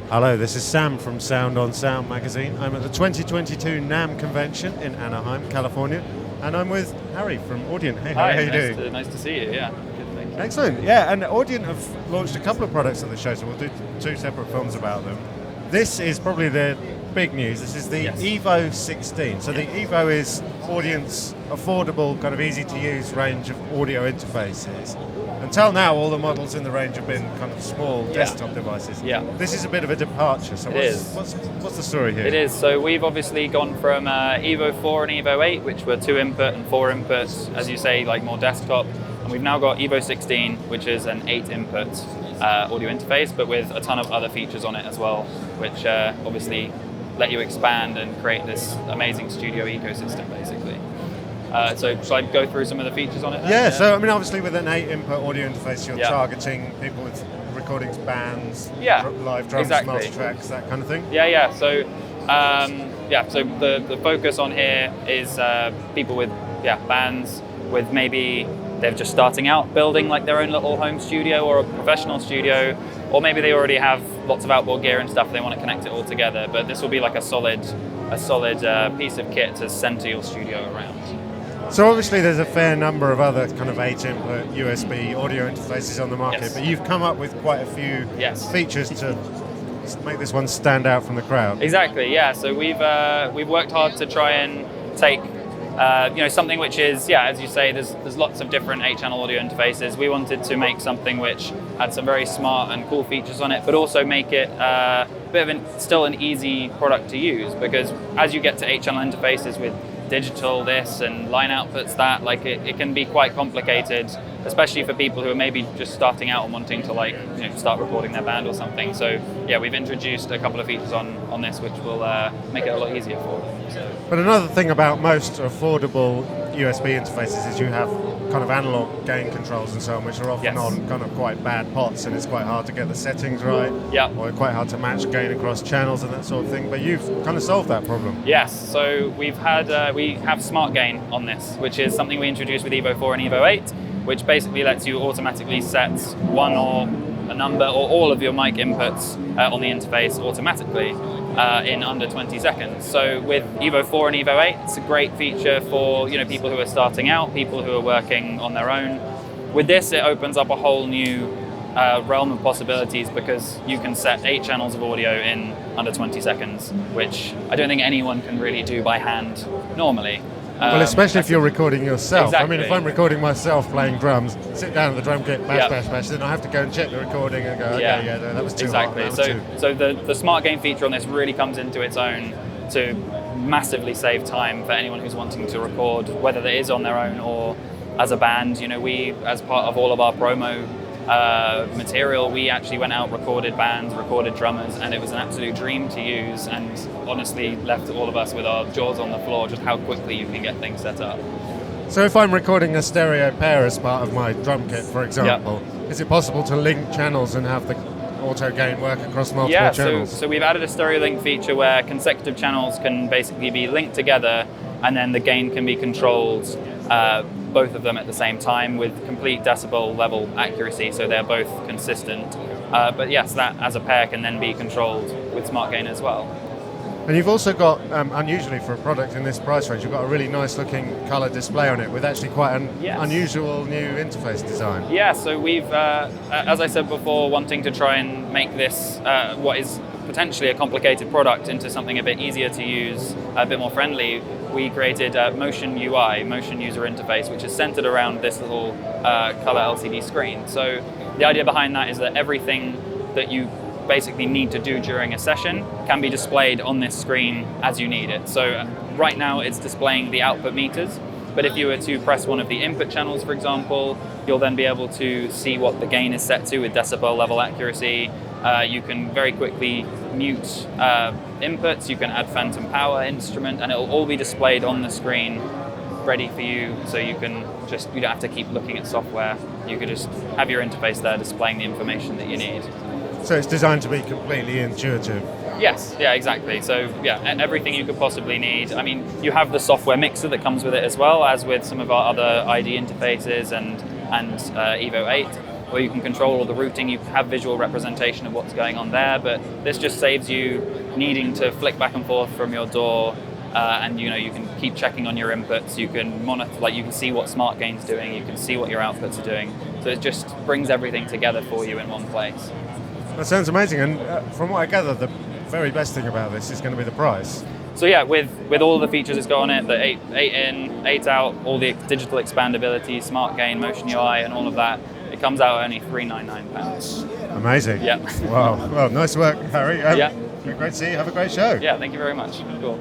Hello, this is Sam from Sound on Sound magazine. I'm at the 2022 NAMM convention in Anaheim, California, and I'm with Harry from Audient. Hey, Harry, Hi, how you doing? Nice to see you, yeah. Good, thank you. Excellent, yeah, and Audient have launched a couple of products at the show, so we'll do two separate films about them. This is probably the big news. This is the Evo 16. So the Evo is Audient's affordable, kind of easy to use range of audio interfaces. Until now, all the models in the range have been kind of small desktop devices. Yeah. This is a bit of a departure. So what's the story here? It is. So we've obviously gone from Evo 4 and Evo 8, which were 2 input and 4 inputs, as you say, like more desktop. And we've now got Evo 16, which is an 8 input audio interface, but with a ton of other features on it as well, which obviously let you expand and create this amazing studio ecosystem, basically. So shall I go through some of the features on it then? Yeah, so I mean, obviously with an 8 input audio interface, you're targeting people with recordings, bands, live drums, multi-tracks, that kind of thing. Yeah. So so the focus on here is people with bands with maybe they're just starting out building like their own little home studio or a professional studio, or maybe they already have lots of outboard gear and stuff, they want to connect it all together, but this will be like a solid piece of kit to center your studio around. So obviously there's a fair number of other kind of 8 input USB audio interfaces on the market, but you've come up with quite a few features to make this one stand out from the crowd. Exactly, yeah. So we've worked hard to try and take something which is, as you say, there's lots of different 8-channel audio interfaces. We wanted to make something which had some very smart and cool features on it, but also make it still an easy product to use, because as you get to 8-channel interfaces with digital this and line outputs that, like it can be quite complicated, especially for people who are maybe just starting out and wanting to start recording their band or something. So we've introduced a couple of features on this which will make it a lot easier for them. So. But another thing about most affordable USB interfaces is you have kind of analog gain controls and so on, which are often on kind of quite bad pots, and it's quite hard to get the settings right, or quite hard to match gain across channels and that sort of thing. But you've kind of solved that problem. Yes, so we have smart gain on this, which is something we introduced with Evo 4 and Evo 8, which basically lets you automatically set one or a number or all of your mic inputs on the interface automatically in under 20 seconds. So with Evo 4 and Evo 8, it's a great feature for people who are starting out, people who are working on their own. With this, it opens up a whole new realm of possibilities, because you can set 8 channels of audio in under 20 seconds, which I don't think anyone can really do by hand normally. Well, especially if you're recording yourself. Exactly. I mean, if I'm recording myself playing drums, sit down at the drum kit, bash, then I have to go and check the recording and go, no, that was too hot. So the smart gain feature on this really comes into its own to massively save time for anyone who's wanting to record, whether that is on their own or as a band. We, as part of all of our promo material, we actually went out, recorded bands, recorded drummers, and it was an absolute dream to use, and honestly left all of us with our jaws on the floor just how quickly you can get things set up. So if I'm recording a stereo pair as part of my drum kit, for example, is it possible to link channels and have the auto gain work across multiple channels? So we've added a Storylink feature where consecutive channels can basically be linked together, and then the gain can be controlled both of them at the same time with complete decibel level accuracy, so they're both consistent. But yes, that as a pair can then be controlled with smart gain as well. And you've also got, unusually for a product in this price range, you've got a really nice looking colour display on it with actually quite an unusual new interface design. Yeah, so we've, as I said before, wanting to try and make this, what is potentially a complicated product, into something a bit easier to use, a bit more friendly. We created Motion UI, Motion User Interface, which is centered around this little color LCD screen. So the idea behind that is that everything that you basically need to do during a session can be displayed on this screen as you need it. So right now it's displaying the output meters, but if you were to press one of the input channels, for example, you'll then be able to see what the gain is set to with decibel level accuracy. You can very quickly mute inputs, you can add phantom power instrument, and it'll all be displayed on the screen ready for you, so you don't have to keep looking at software. You could just have your interface there displaying the information that you need. So it's designed to be completely intuitive. Yes, exactly. So and everything you could possibly need. I mean, you have the software mixer that comes with it as well, as with some of our other ID interfaces and Evo 8. or you can control all the routing. You have visual representation of what's going on there, but this just saves you needing to flick back and forth from your door. And you can keep checking on your inputs. You can monitor, like you can see what Smart Gain's doing. You can see what your outputs are doing. So it just brings everything together for you in one place. That sounds amazing. And from what I gather, the very best thing about this is going to be the price. So yeah, with all the features it's got on it, the 8 in, 8 out, all the digital expandability, Smart Gain, Motion UI, and all of that, it comes out at only £399. Amazing. Yeah. Wow. Well, nice work, Harry. Yeah. Great to see you. Have a great show. Yeah. Thank you very much. Cool.